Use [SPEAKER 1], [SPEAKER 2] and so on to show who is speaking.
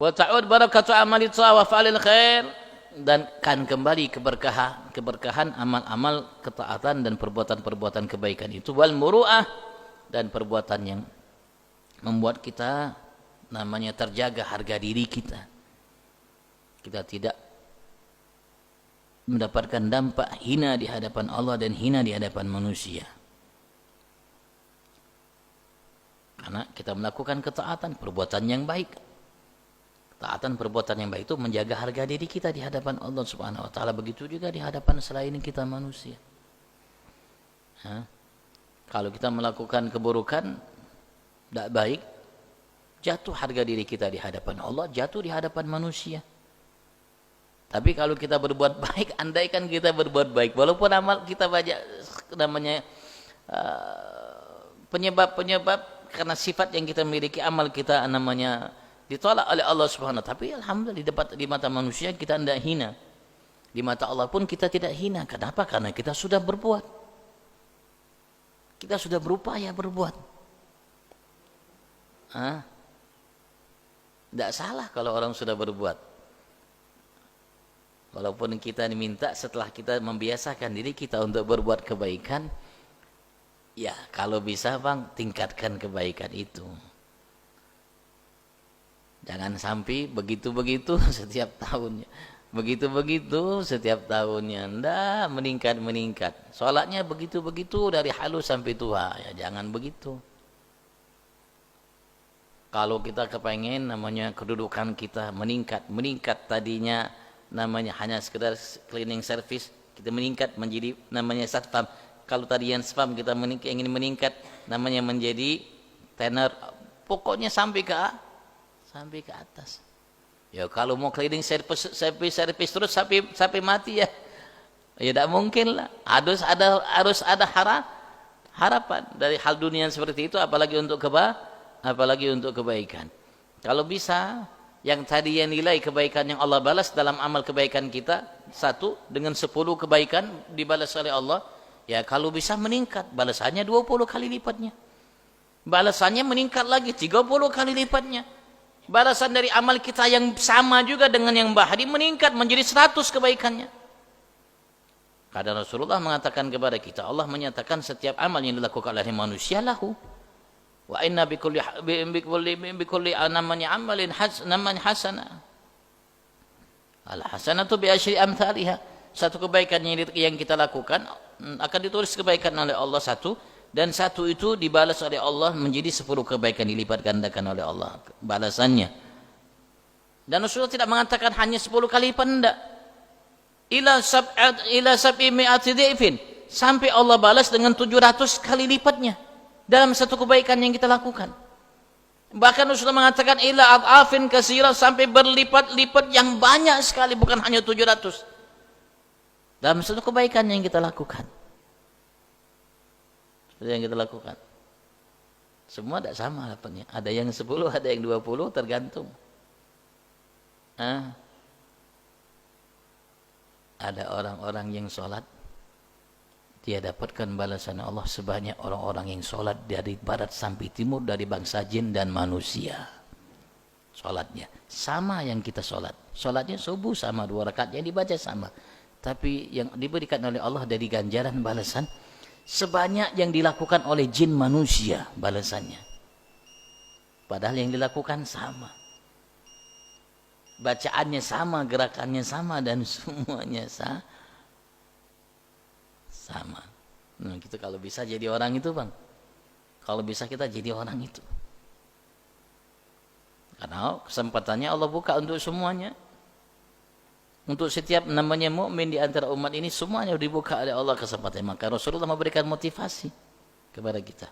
[SPEAKER 1] Wa ta'ud barakatu amali wa fa'alil khair, dan kan kembali keberkahan amal-amal ketaatan dan perbuatan-perbuatan kebaikan itu, wal muru'ah, dan perbuatan yang membuat kita namanya terjaga harga diri kita. Kita tidak mendapatkan dampak hina di hadapan Allah dan hina di hadapan manusia. Karena kita melakukan ketaatan, perbuatan yang baik. Taatan perbuatan yang baik itu menjaga harga diri kita di hadapan Allah Subhanahu wa taala, begitu juga di hadapan selain kita manusia. Kalau kita melakukan keburukan tidak baik, jatuh harga diri kita di hadapan Allah, jatuh di hadapan manusia. Tapi kalau kita berbuat baik, andaikan kita berbuat baik, walaupun amal kita banyak namanya penyebab-penyebab karena sifat yang kita miliki, amal kita namanya ditolak oleh Allah Subhanahu wa taala, tapi alhamdulillah di mata manusia kita tidak hina. Di mata Allah pun kita tidak hina. Kenapa? Karena kita sudah berbuat. Kita sudah berupaya berbuat. Tidak salah kalau orang sudah berbuat. Walaupun kita diminta setelah kita membiasakan diri kita untuk berbuat kebaikan, ya kalau bisa Bang, tingkatkan kebaikan itu. Jangan sampai begitu-begitu setiap tahunnya. Begitu-begitu setiap tahunnya. Nggak meningkat-meningkat. Sholatnya begitu-begitu dari halus sampai tua. Ya jangan begitu. Kalau kita kepengen namanya kedudukan kita meningkat tadinya namanya hanya sekedar cleaning service, kita meningkat menjadi namanya satpam. Kalau tadi yang spam kita ingin meningkat namanya menjadi tenor. Pokoknya sampai ke atas. Ya kalau mau cleaning service terus sampai mati ya tidak mungkin lah. Harus ada harapan dari hal dunia seperti itu, apalagi untuk kebaikan. Kalau bisa yang tadi yang nilai kebaikan yang Allah balas dalam amal kebaikan kita 1 dengan 10 kebaikan dibalas oleh Allah, ya kalau bisa meningkat balasannya 20 kali lipatnya. Balasannya meningkat lagi 30 kali lipatnya. Balasan dari amal kita yang sama juga dengan yang bahari meningkat menjadi 100 kebaikannya. Karena Rasulullah mengatakan kepada kita, Allah menyatakan setiap amal yang dilakukan oleh manusia lahu. Wa inna bikulli namanya amalin namanya hasanah. Al hasanatu bi asyri amthaliha. Satu kebaikan yang kita lakukan akan ditulis kebaikan oleh Allah 1, dan 1 itu dibalas oleh Allah menjadi 10 kebaikan dilipat gandakan oleh Allah balasannya. Dan Rasulullah tidak mengatakan hanya 10 kali lipat, enggak. Ila sab'i mi'ati dhifin, sampai Allah balas dengan 700 kali lipatnya dalam satu kebaikan yang kita lakukan. Bahkan Rasulullah mengatakan ila ad'afin katsira, sampai berlipat-lipat yang banyak sekali, bukan hanya 700 dalam satu kebaikan yang kita lakukan. Yang kita lakukan semua tidak sama dapatnya. Ada yang 10, ada yang 20, tergantung. Ada orang-orang yang sholat, dia dapatkan balasan Allah sebanyak orang-orang yang sholat dari barat sampai timur, dari bangsa jin dan manusia. Sholatnya sama yang kita sholat. Sholatnya subuh sama 2 rakaat yang dibaca sama, tapi yang diberikan oleh Allah dari ganjaran balasan sebanyak yang dilakukan oleh jin manusia balasannya. Padahal yang dilakukan sama, bacaannya sama, gerakannya sama, dan semuanya sama. Nah, kita kalau bisa jadi orang itu Bang, kalau bisa kita jadi orang itu, karena kesempatannya Allah buka untuk semuanya. Untuk setiap namanya mukmin di antara umat ini semuanya dibuka oleh Allah kesempatan. Maka Rasulullah memberikan motivasi kepada kita.